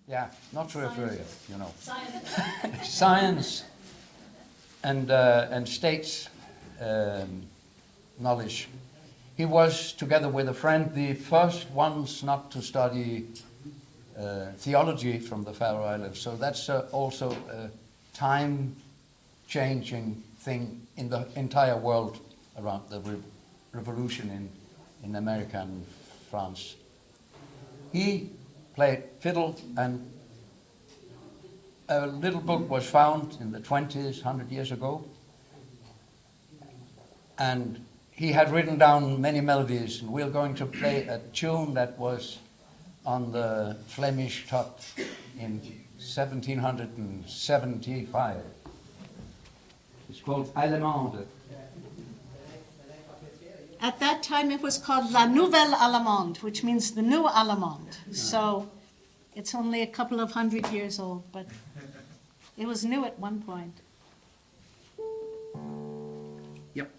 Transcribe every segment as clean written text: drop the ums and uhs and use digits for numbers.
Yeah, not refer, you know. Science. Science and states knowledge. He was, together with a friend, the first ones not to study theology from the Faroe Islands. So that's also a time-changing thing in the entire world around the revolution in America and France. He played fiddle, and a little book was found in the 20s, 100 years ago, and he had written down many melodies, and we're going to play a tune that was on the Flemish top in 1775. It's called Allemande. At that time it was called La Nouvelle Allemande, which means the new Allemande. So it's only a couple of 100 years old, but it was new at one point. Yep.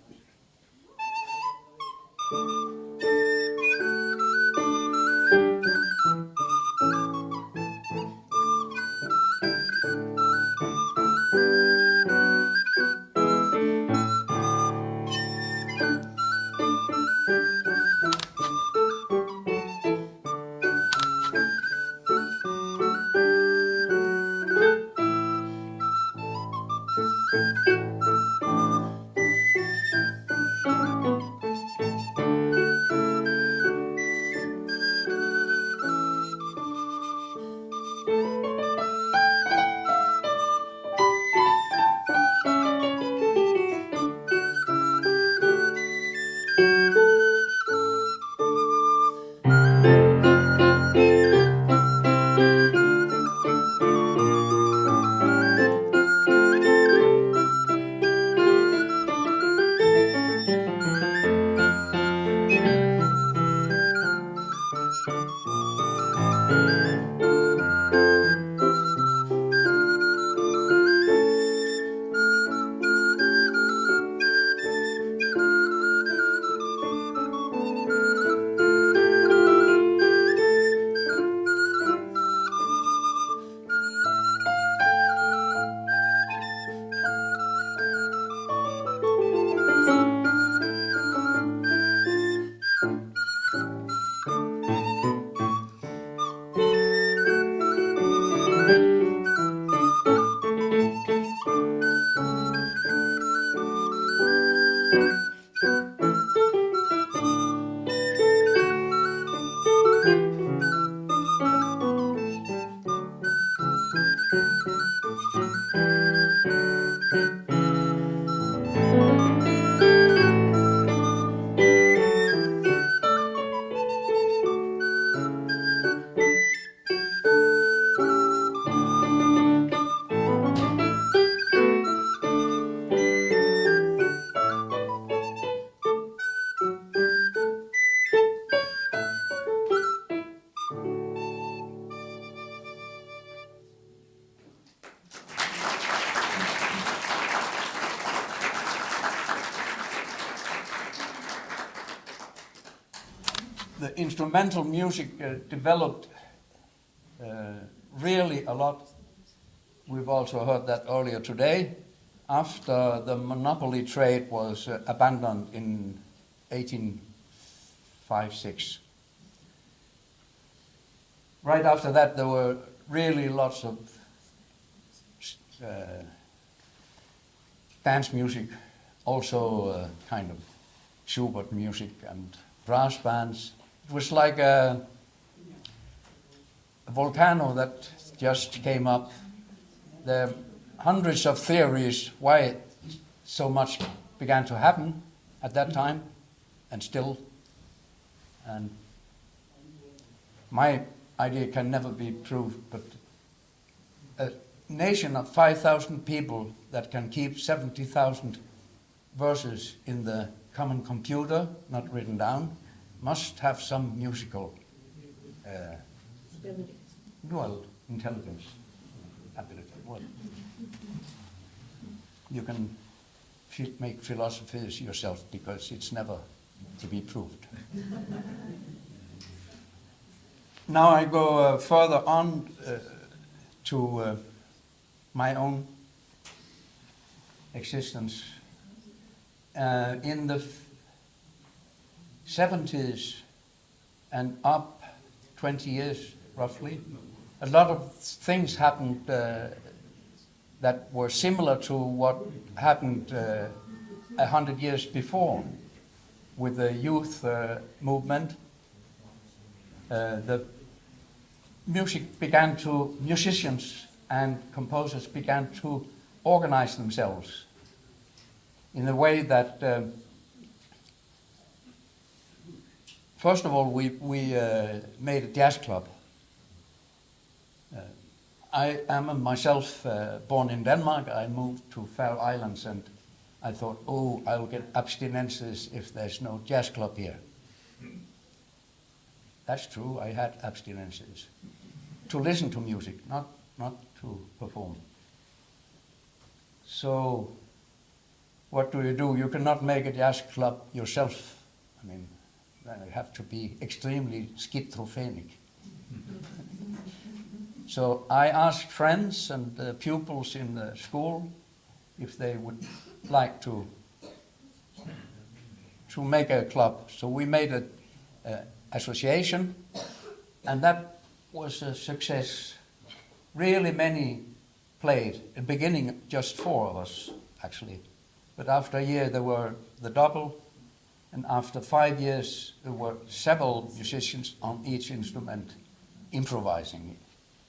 The instrumental music developed really a lot. We've also heard that earlier today, after the monopoly trade was abandoned in 1856. Right after that, there were really lots of dance music, also kind of Schubert music and brass bands. It was like a volcano that just came up. There are hundreds of theories why so much began to happen at that time, and still. And my idea can never be proved, but a nation of 5,000 people that can keep 70,000 verses in the common computer, not written down, must have some musical intelligence, ability. Well, you can make philosophies yourself, because it's never to be proved. Now I go further on to my own existence. In the 70s and up 20 years roughly, a lot of things happened that were similar to what happened 100 years before with the youth movement. The musicians and composers began to organize themselves in a way that, first of all, we made a jazz club. I am myself born in Denmark. I moved to Faroe Islands and I thought, oh, I will get abstinences if there's no jazz club here. That's true, I had abstinences. To listen to music, not to perform. So, what do? You cannot make a jazz club yourself. I mean, then you have to be extremely schizophrenic. So I asked friends and pupils in the school if they would like to make a club. So we made an association, and that was a success. Really many played. In the beginning, just 4 of us, actually. But after a year, there were the double, and after 5 years, there were several musicians on each instrument improvising.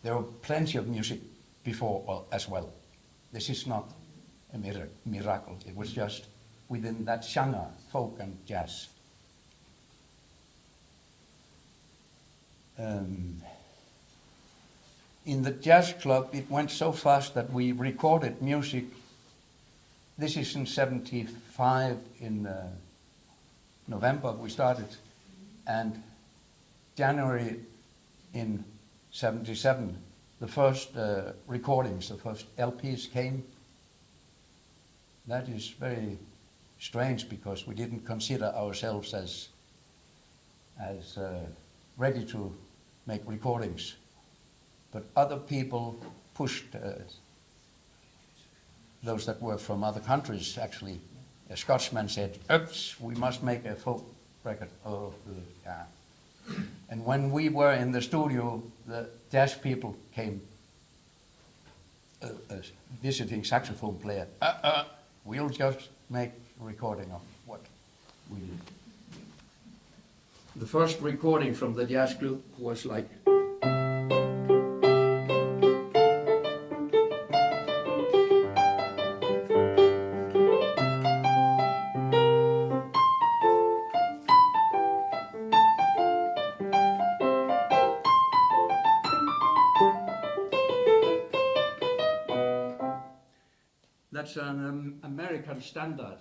There were plenty of music before as well. This is not a miracle. It was just within that genre, folk and jazz. In the jazz club, it went so fast that we recorded music. This is in 75, in November we started, and January in 77, the first recordings, the first LPs came. That is very strange because we didn't consider ourselves as ready to make recordings. But other people pushed, those that were from other countries actually. A Scotsman said, oops, we must make a folk record. Oh, yeah. And when we were in the studio, the jazz people came, a visiting saxophone player. We'll just make a recording of what we did. The first recording from the jazz group was like. That's an American standard,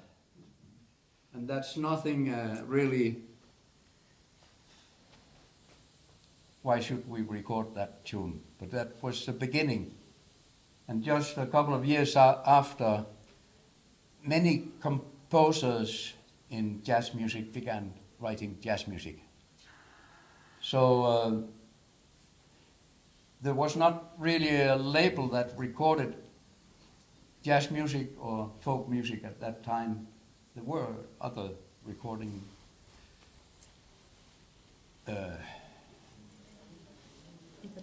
and that's nothing really. Why should we record that tune? But that was the beginning. And just a couple of years after, many composers in jazz music began writing jazz music. So there was not really a label that recorded jazz music or folk music at that time. There were other recording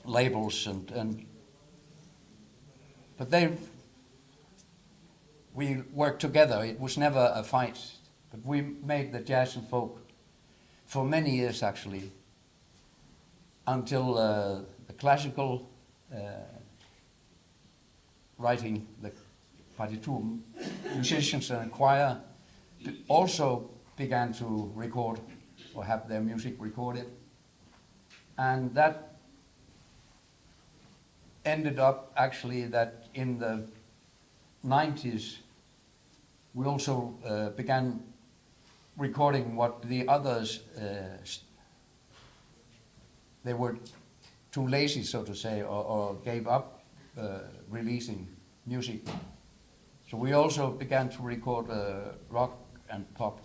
labels but we worked together. It was never a fight, but we made the jazz and folk for many years actually, until the classical writing, the partitur musicians and choir also began to record or have their music recorded, and that ended up actually that in the 90s we also began recording what the others they were too lazy, so to say, or gave up releasing music. So we also began to record rock and pop.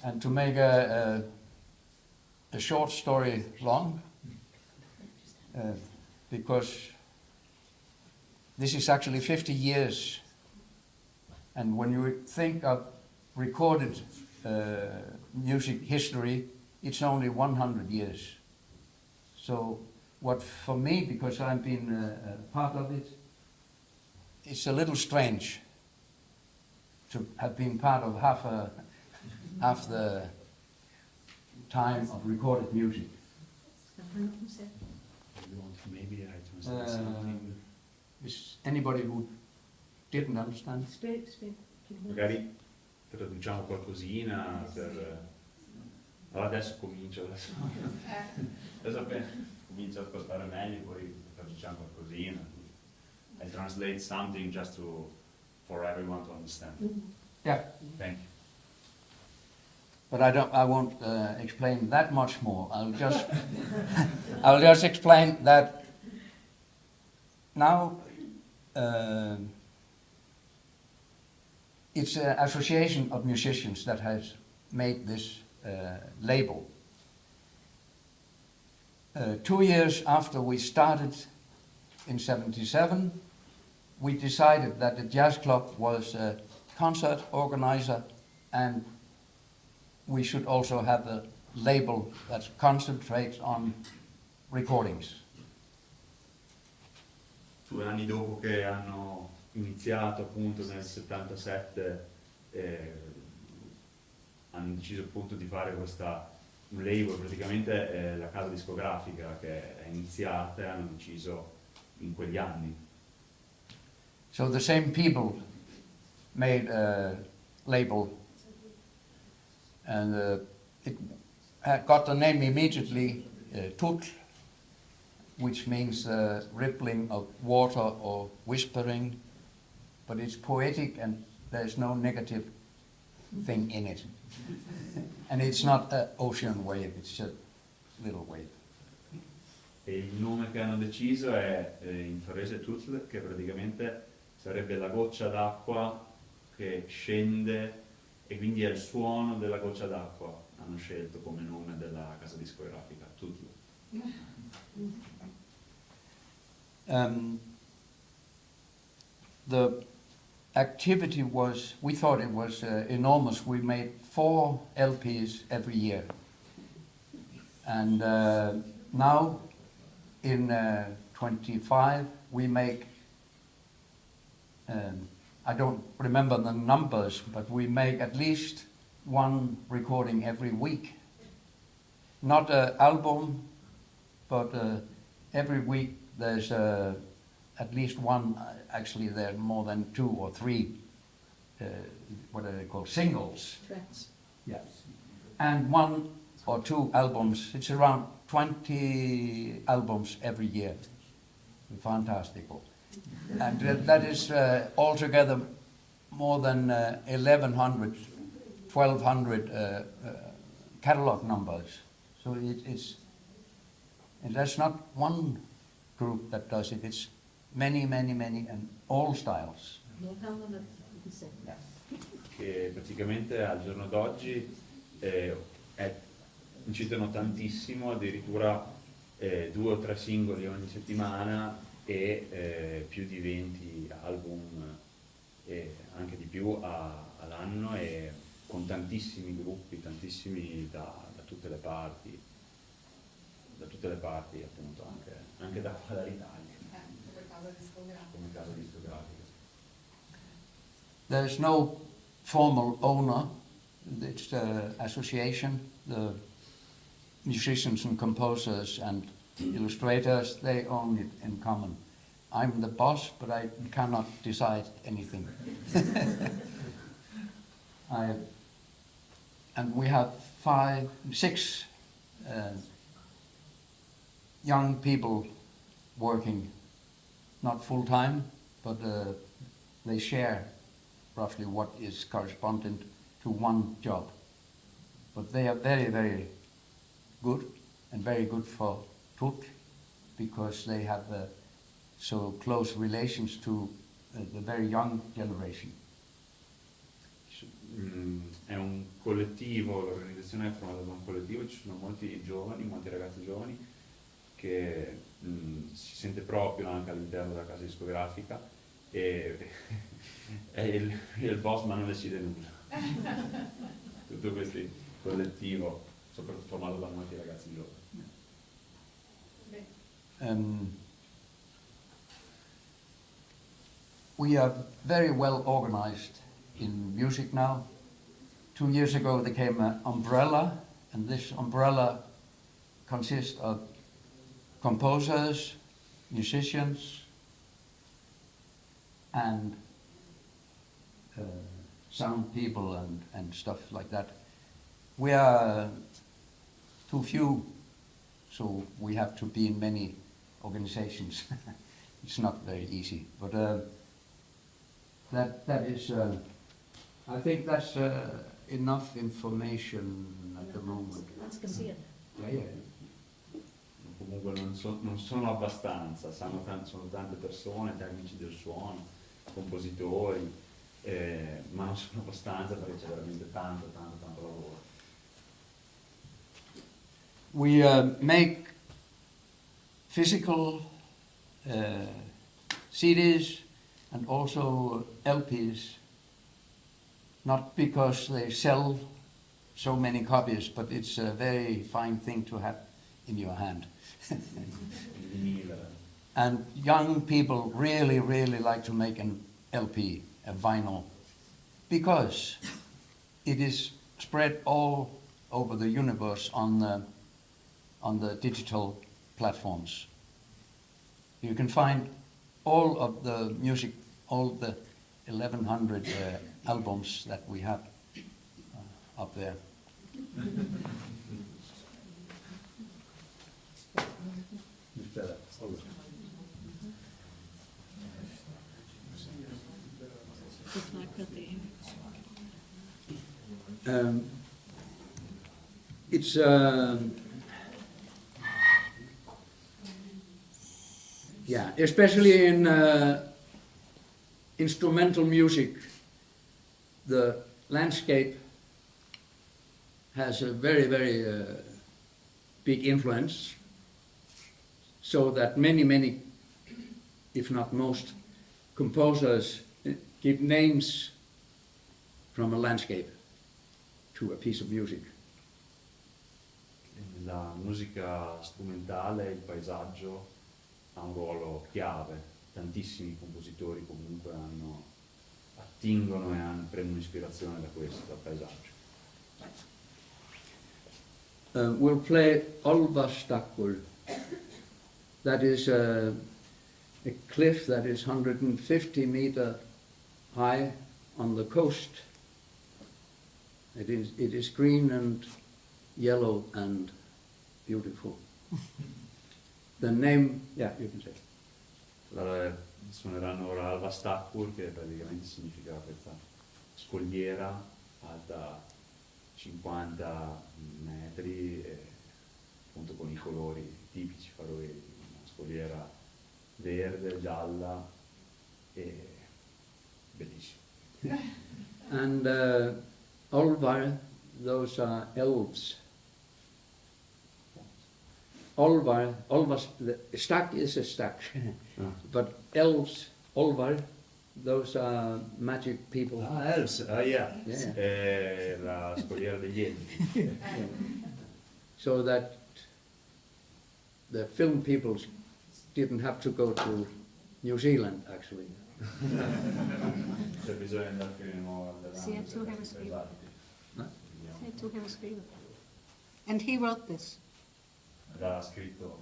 And to make a short story long, because this is actually 50 years, and when you think of recorded music history, it's only 100 years. So what for me, because I've been part of it, it's a little strange to have been part of half the time of recorded music. Maybe I translate something. Is anybody who didn't understand? Magari traduciamo qualcosina per... Allora adesso comincio, adesso comincio ad ascoltare meglio, poi traduciamo qualcosina. I translate something just for everyone to understand. Yeah. Thank you. But I won't explain that much more. I'll just explain that now it's an association of musicians that has made this label. 2 years after we started in '77, we decided that the jazz club was a concert organizer and we should also have a label that concentrates on recordings. 2 anni dopo che hanno iniziato appunto nel 77 hanno deciso appunto di fare un label, praticamente la casa discografica che è iniziata e hanno deciso in quegli anni. So the same people made a label and it had got the name immediately Tutl, which means rippling of water or whispering, but it's poetic and there's no negative thing in it. And it's not an ocean wave, it's just a little wave. E il nome che hanno deciso è in farese Tutl, che praticamente sarebbe la goccia d'acqua che scende e quindi è il suono della goccia d'acqua. Hanno scelto come nome della casa discografica, Tutl. The activity was, we thought it was enormous. We made 4 LPs every year. And now in 25 we make, I don't remember the numbers, but we make at least 1 recording every week. Not an album, but every week there's at least 1, actually there are more than 2 or 3, what are they called, singles. Tracks. Yes. And 1 or 2 albums. It's around 20 albums every year. Fantastic. And that is altogether more than 1,100, 1,200 catalog numbers. So it's, and that's not one group that does it, it's many, many, many, and all styles. Yeah. Che praticamente al giorno d'oggi incitano tantissimo, addirittura 2 o 3 singoli ogni settimana e più di 20 album e anche di più all'anno, e con tantissimi gruppi, tantissimi da tutte le parti appunto, anche da qua dall'Italia. Come casa discografica. There's no formal owner, it's the association, the musicians and composers and illustrators, they own it in common. I'm the boss, but I cannot decide anything. And we have 5, 6 young people working, not full time, but they share roughly what is correspondent to 1 job. But they are very, very good, and very good for Tutl, because they have so close relations to the very young generation. È un collettivo, l'organizzazione è formata da un collettivo, ci sono molti giovani, molti ragazzi giovani che si sente proprio anche all'interno della casa discografica e, e il boss ma non decide nulla. Tutto questo collettivo, soprattutto formato da molti ragazzi giovani. We are very well organized in music now. 2 years ago there came an umbrella, and this umbrella consists of composers, musicians, and sound people and stuff like that. We are too few, so we have to be in many organizations. It's not very easy, but that is, I think that's enough information at the moment. Yeah, yeah. Comunque non sono abbastanza, sono tante persone, tecnici del suono, compositori, ma non sono abbastanza perché c'è veramente tanto lavoro. We make physical CDs and also LPs, not because they sell so many copies, but it's a very fine thing to have in your hand. And young people really like to make an LP, a vinyl, because it is spread all over the universe on the digital platforms. You can find all of the music, all the 1100 albums that we have up there. It's yeah, especially in instrumental music, the landscape has a very big influence, so that many, if not most, composers give names from a landscape to a piece of music. La musica strumentale, il paesaggio ha un ruolo chiave. Tantissimi compositori comunque attingono e prendono ispirazione da questo, dal paesaggio. We'll play Olvastakul. That is a cliff that is 150 meters high on the coast. It is green and yellow and beautiful. The name, yeah, you can say. Allora, suoneranno ora Alvastakul, che praticamente significa questa scogliera alta 50 metri, appunto con i colori tipici faroesi, una scogliera verde, gialla e bellissima. And Olvar, those are elves. Olvar, the stack is a stack, but elves, Olvar, those are magic people. Ah, elves, yeah. Yeah. La scogliera degli elfi. So that the film people didn't have to go to New Zealand, actually. C'è bisogno di andare più in Nuova Sì, tu hai scritto. Huh? Sì, tu hai scritto. And he wrote this. Era scritto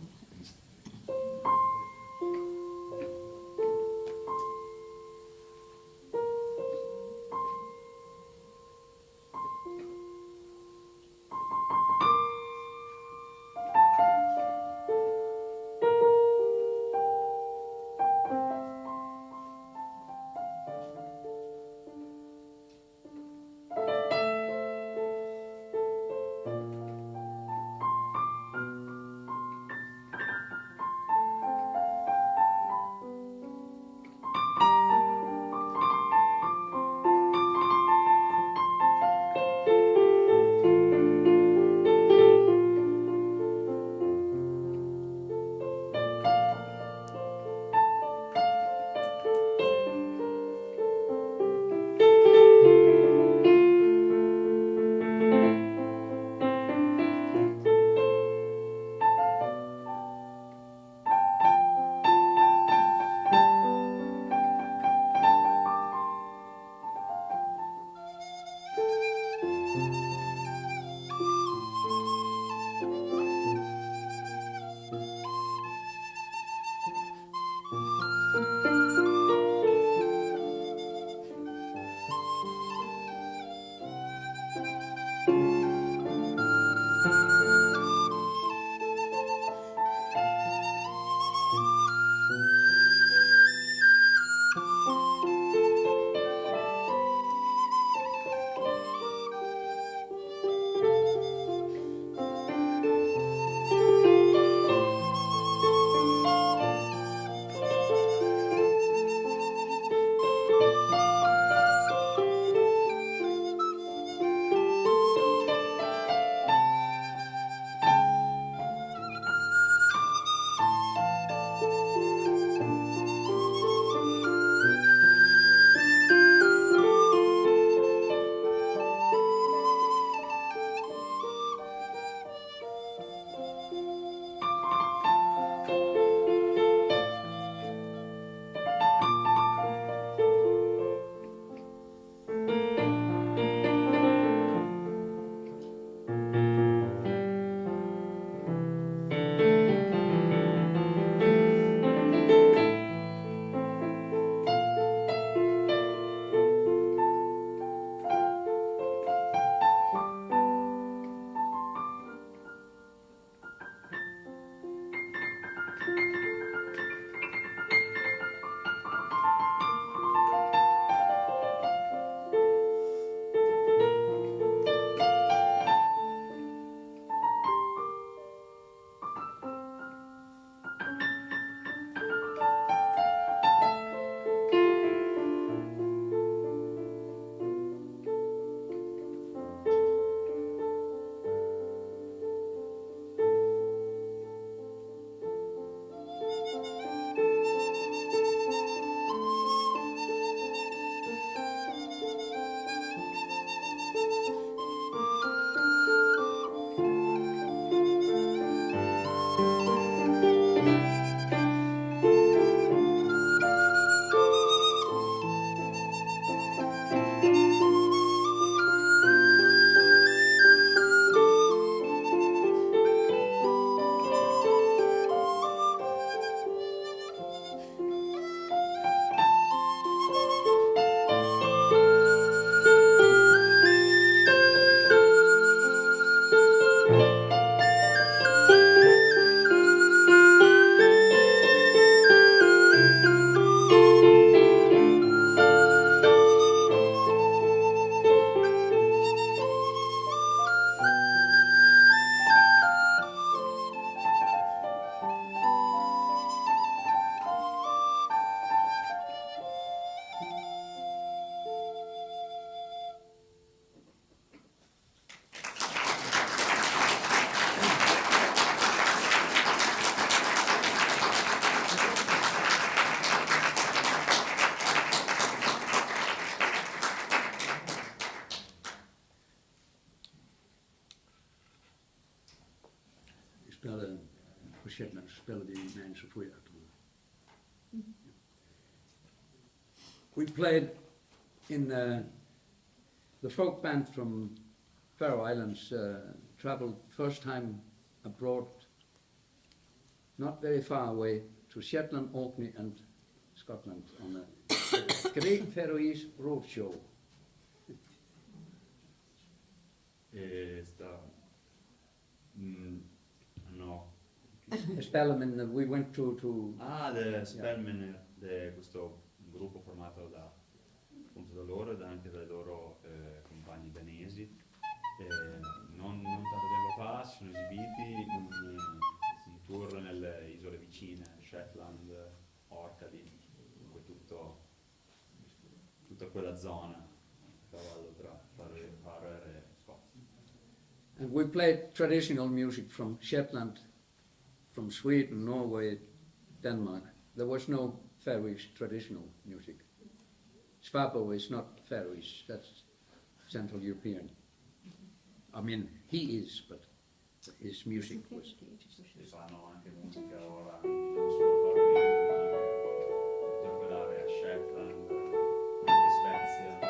Spillede på Shetland, spillede vi med en Sofia. We played in the folk band from Faroe Islands, traveled first time abroad, not very far away, to Shetland, Orkney and Scotland on a Great Faroese Roadshow. No. Spelleman, we went to The Spellman, questo gruppo formato appunto da loro ed anche dai loro compagni danesi. Non tanto tempo fa si sono esibiti in tour nelle isole vicine, Shetland, Orcadi, comunque tutta quella zona, a cavallo tra Faroe e Scozia. and we played traditional music from Shetland, from Sweden, Norway, Denmark. There was no Faroese traditional music. Svabo is not Faroese, that's Central European. I mean, he is, but his music was. Si fanno anche musica ora, non solo faroese, ma anche tutta quell'area Shetland, anche Svezia.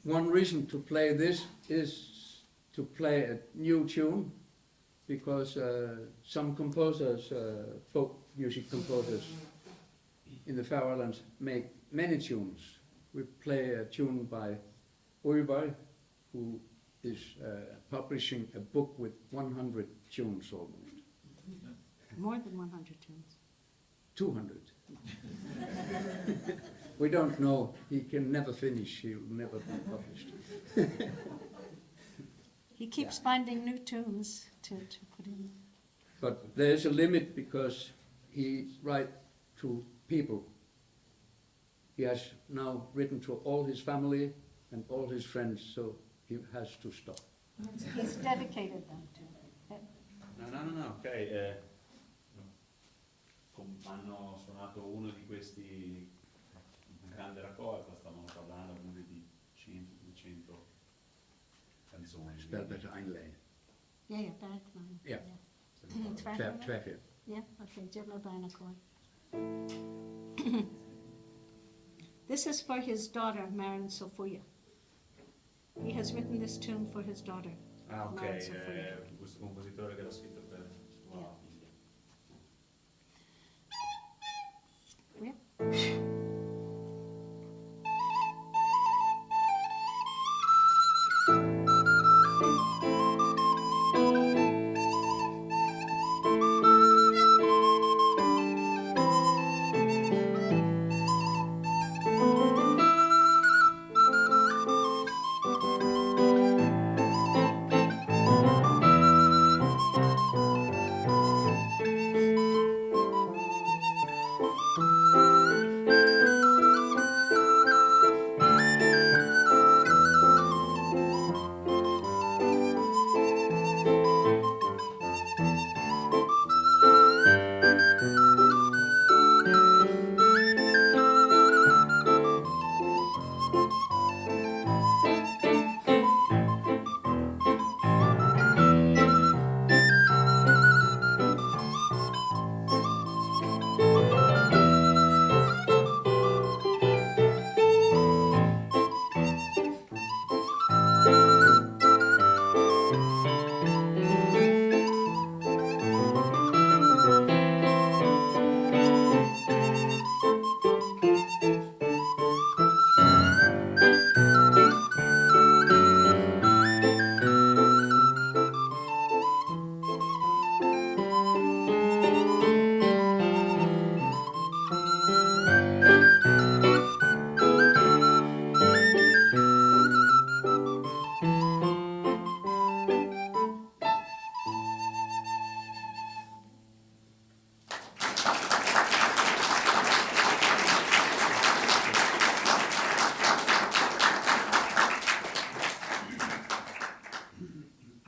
one reason to play this is to play a new tune, because some composers, folk music composers in the Faroe Islands make many tunes. We play a tune by Ulvar, who is publishing a book with 100 tunes almost. More than 100 tunes. 200. We don't know. He can never finish. He will never be published. He keeps finding new tunes to put in. But there's a limit, because he writes to people. He has now written to all his family and all his friends, so he has to stop. He's dedicated them to. No, ok. Hanno suonato uno di questi, una grande raccolta, stavano parlando comunque di 100-200 canzoni. Spell better einlei. Ja, ja, Bergman. Ja. Tverfel. Yeah, okay, Jibla Barnacle. This is for his daughter, Maren Sofuya. He has written this tune for his daughter. Ah, ok, Maren Sofuya. questo compositore che l'ha scritto per sua Yeah. figlia. Yeah.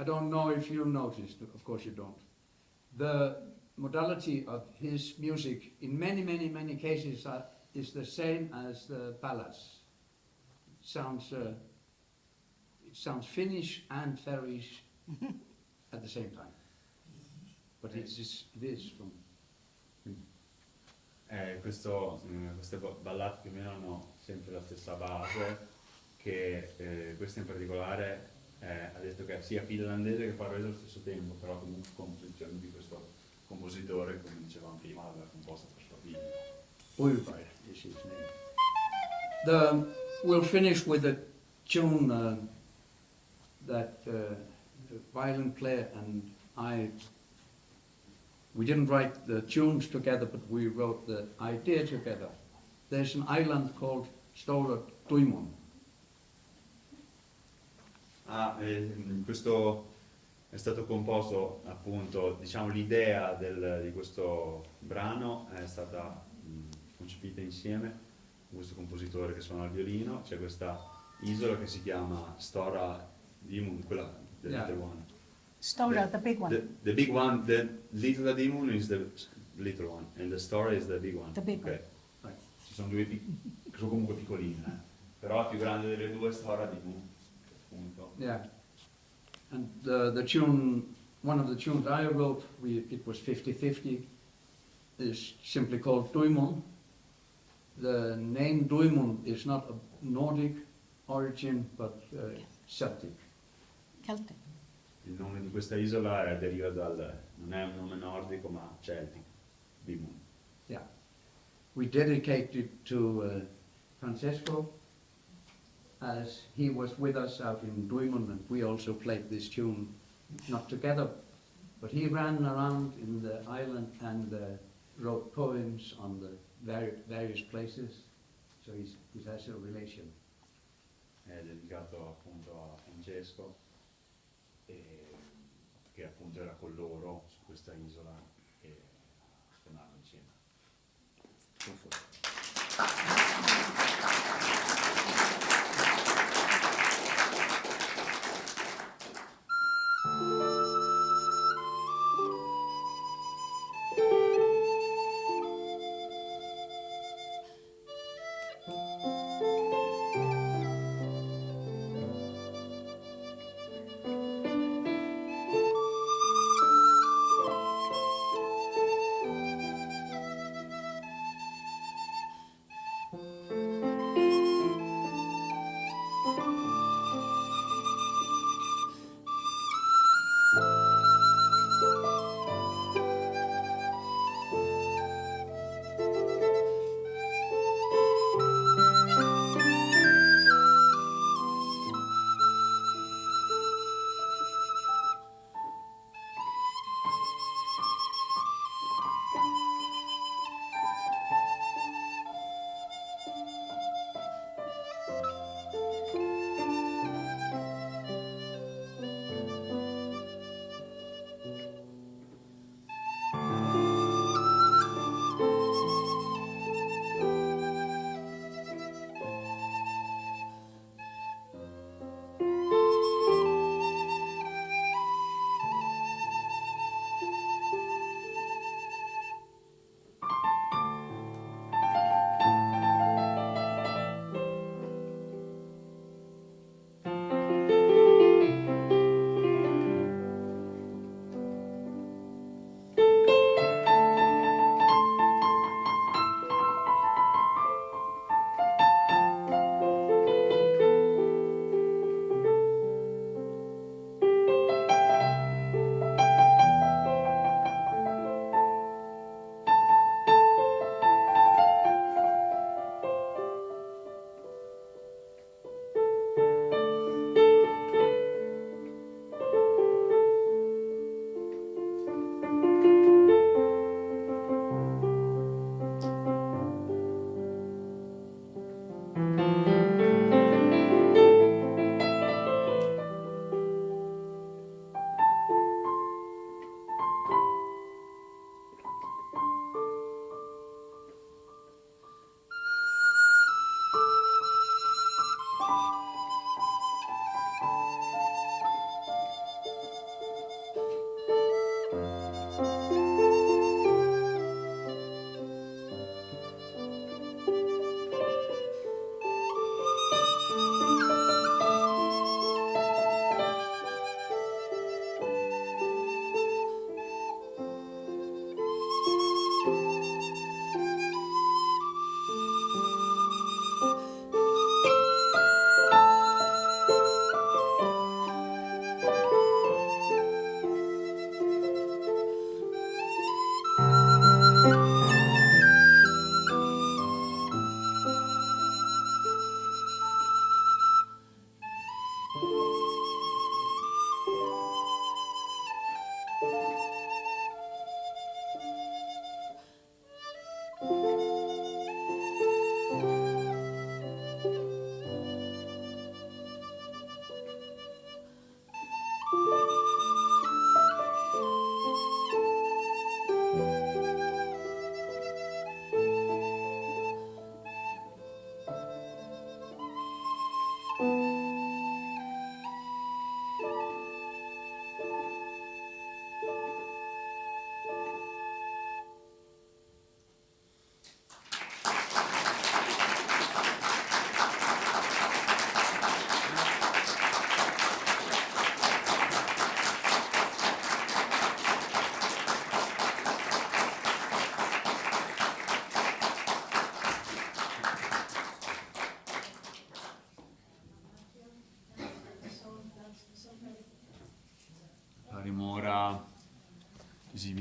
I don't know if you noticed, of course you don't. The modality of his music in many cases is the same as the ballads. It sounds Finnish and Faroese at the same time. But it is from Queste ballate più o meno hanno sempre la stessa base, che questa in particolare ha detto che è sia finlandese che faroese allo stesso tempo, però comunque composizione di questo compositore, come dicevamo prima, l'aveva composta per sua figlia. Ulvar is his name. We'll finish with a tune that the violin player and we didn't write the tunes together, but we wrote the idea together. There's an island called Stora Tuimon. Questo è stato composto, appunto, diciamo l'idea di questo brano è stata concepita insieme con questo compositore che suona il violino. C'è questa isola che si chiama Stora Dimun, quella the Yeah. little one. Stora, the big one. The big one, the little Dimun is the little one, and the Stora is the big one. The big Okay. Ci sono due che sono comunque piccoline, però la più grande delle due è Stora Dimun. Appunto. Yeah. And the tune, one of the tunes I wrote, it was 50-50, is simply called Tuimon. The name Tuimon is not a Nordic origin, but Celtic. Celtic. Il nome di questa isola deriva non è un nome nordico ma celtico, Bimon. Yeah. We dedicate it to Francesco, as he was with us out in Duimon, and we also played this tune, not together, but he ran around in the island and wrote poems on the various places, so he has a relation. È dedicato appunto a Francesco, che appunto era con loro su questa isola e suonavano insieme.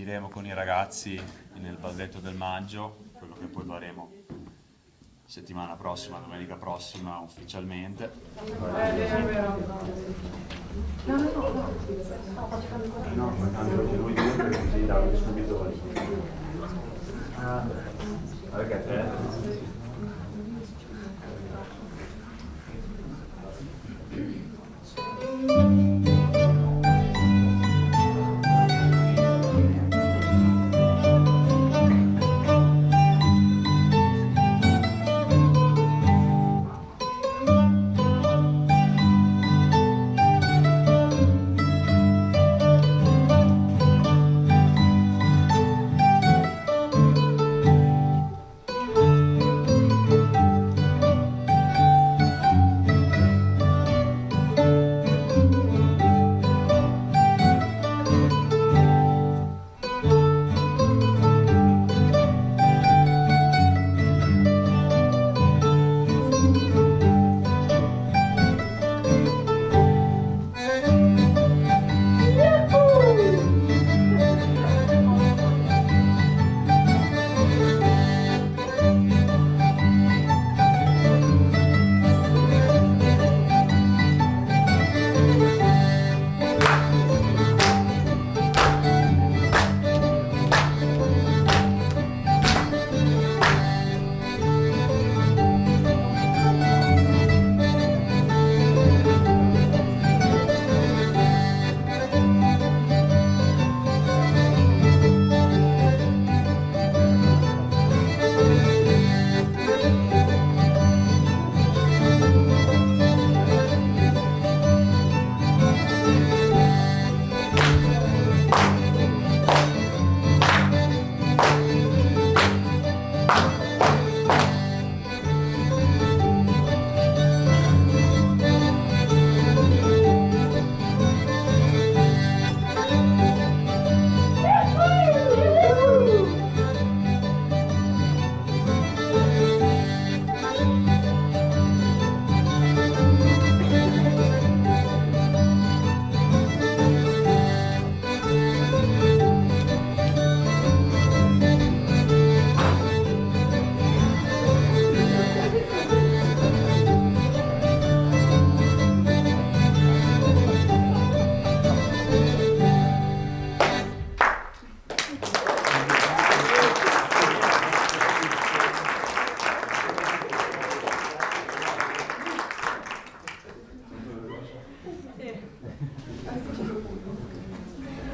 stabiliremo con i ragazzi nel balletto del maggio, quello che poi faremo settimana prossima, domenica prossima ufficialmente. No, ma tanto anche lui due perché così dà subito. Perché te?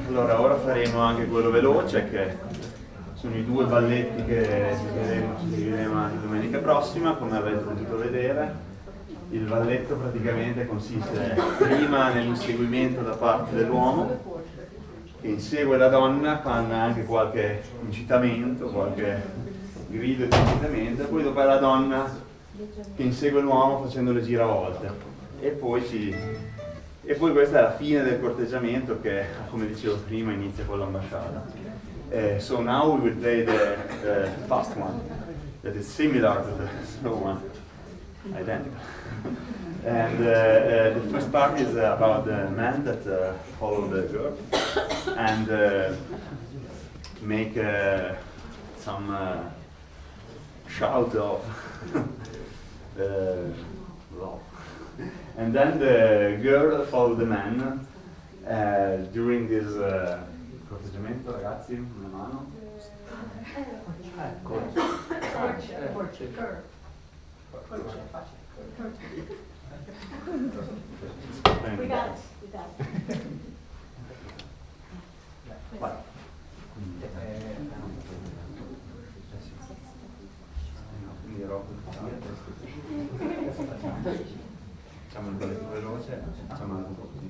Allora, ora faremo anche quello veloce, che sono i due balletti che seguiremo anche domenica prossima, come avete potuto vedere. Il balletto praticamente consiste prima nell'inseguimento da parte dell'uomo, che insegue la donna, fanno anche qualche incitamento, qualche grido di incitamento, e poi dopo è la donna che insegue l'uomo facendo le giravolte. E poi questa è la fine del corteggiamento che, come dicevo prima, inizia con l'ambasciata. So now we will play the fast one, that is similar to the slow one, identical. And the first part is about the men that follow the girl and make some shout of love. And then the girl follow the man during this corteggiamento, ragazzi, una mano. We got it, we got it. Vai. Facciamo il balletto veloce, facciamo anche un po' così.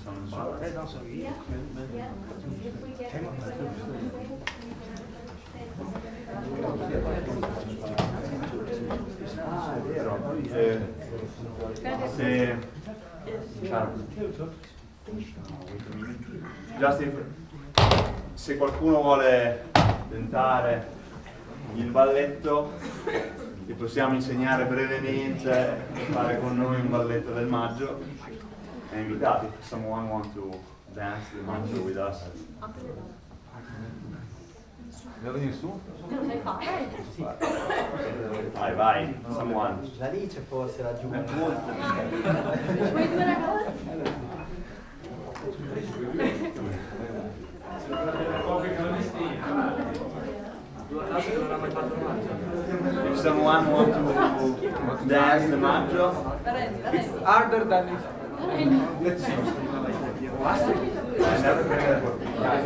sound bad. Ah, è vero. Se... Justin, se qualcuno vuole tentare il balletto, ti possiamo insegnare brevemente, fare con noi un balletto del Maggio. È invitato. If someone want to dance the Maggio with us. Devo venire su? Vai, vai, someone. L'Alice forse laggiù. Vuoi due ragazzi? If someone want to dance the Maggio, It's harder than it. Let's see. I never heard that.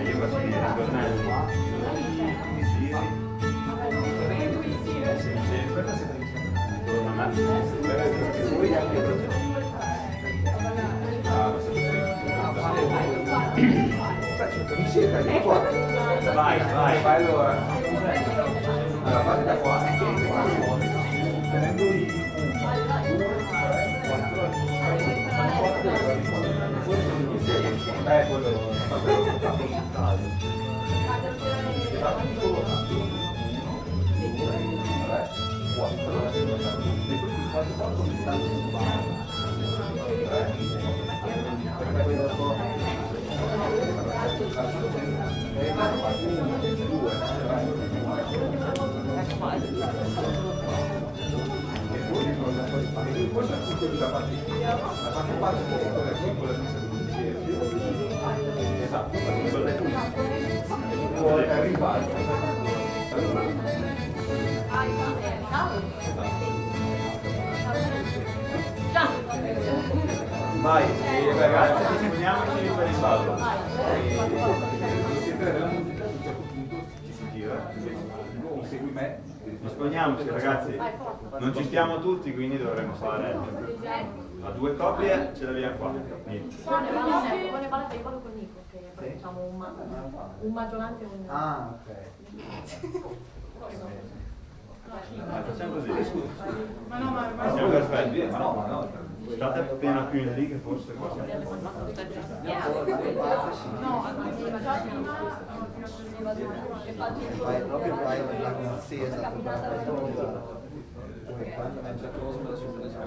Io faccio i ritornelli. Mi siete di qua. Vai, vai. Vai allora. Allora, fate da qua. Tenendo i 1, 2, 3, 4, 5, quello esatto, puoi arrivare. Vai, ragazzi, disponiamoci per il ballo. Segui me. Disponiamoci, ragazzi. Non ci stiamo tutti, quindi dovremo fare a 2 coppie, ce l'abbiamo qua. Niente. Buone ballate, io vado con Nico, che facciamo un Maggiolanti e un... Ah, ok. Facciamo così. Ma no, ma... Siamo perfetti. Ma no. State appena più in lì che forse qua. No, Vai proprio sì, esatto. Quando mangia cosa me la sono presa.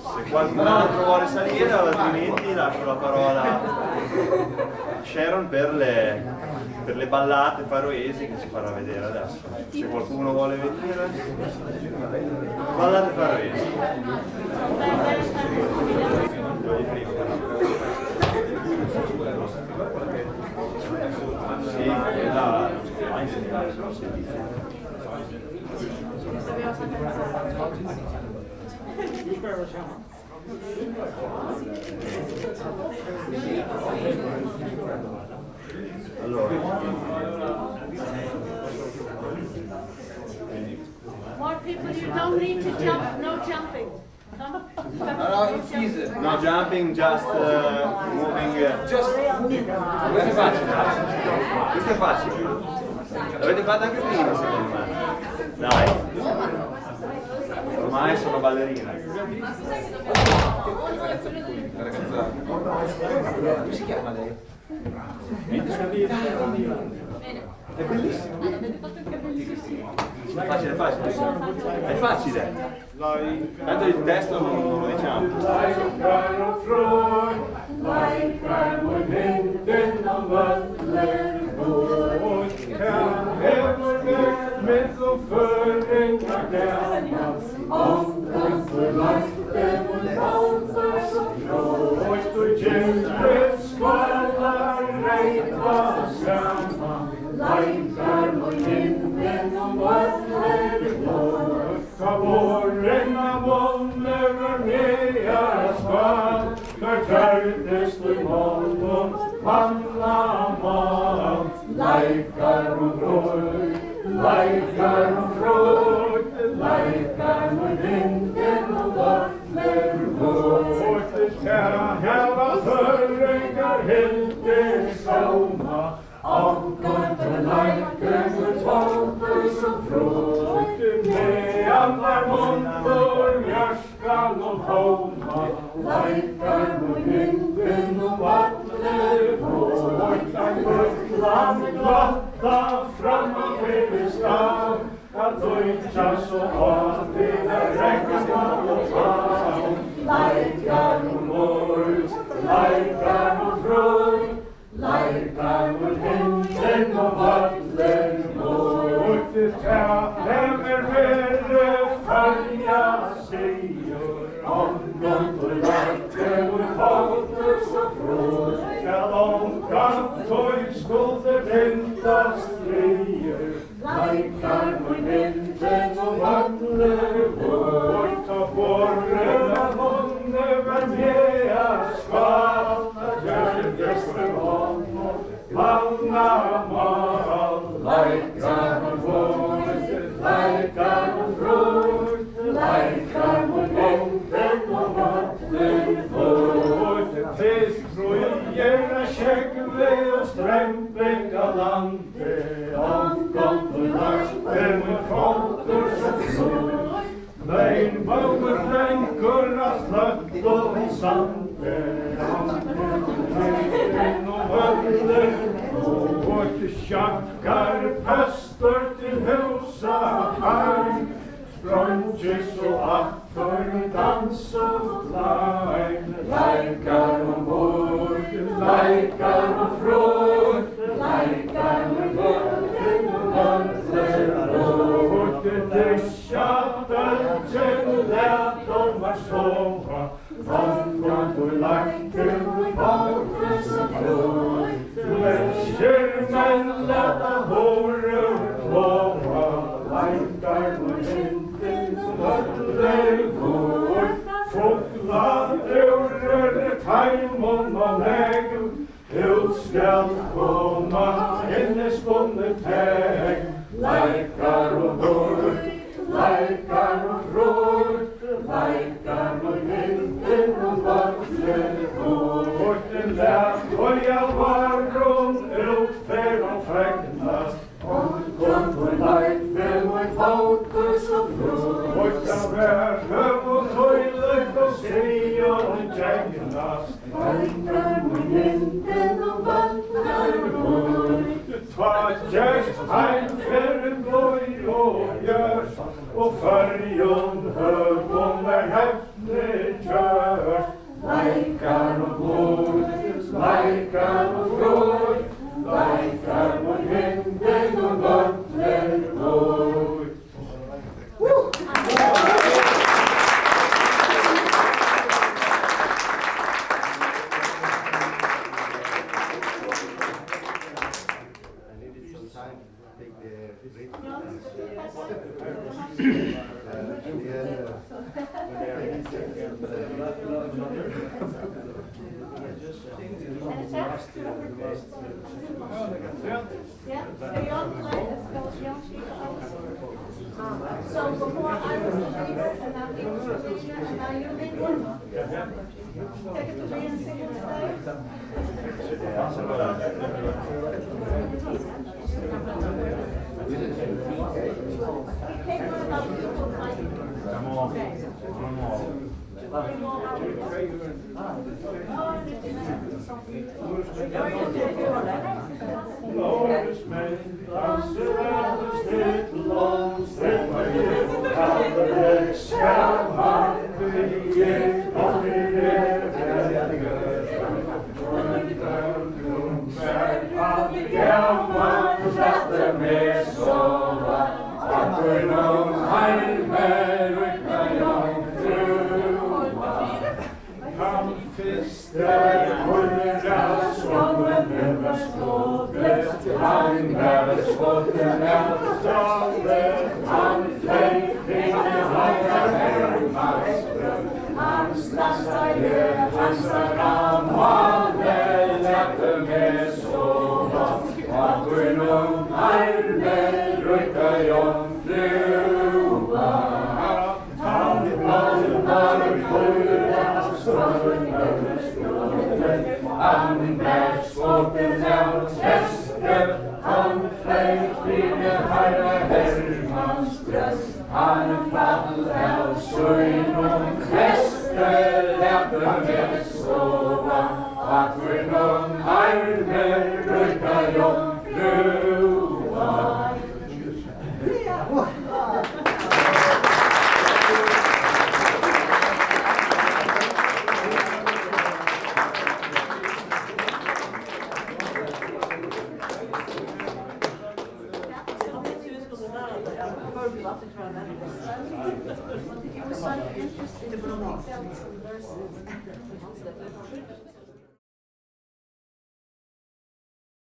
Se qualcun altro vuole salire, altrimenti lascio la parola a Sharon per le ballate faroesi che ci farà vedere adesso. Se qualcuno vuole venire, ballate faroesi. Sì, quella va a insegnare, non si dice. Allora, More people, you don't need to jump, no jumping. no jumping, just moving. Questo è facile. Questo è facile. L'avete fatto anche prima, secondo me. Dai. Ormai sono ballerina. Come si chiama lei? È bellissimo. È facile, è facile. È facile. Tanto il testo non lo diciamo. Och färgen hög om den häfte So before I was the leader, and now he was the leader, and now you're the leader? Take it to me and sing it today? Han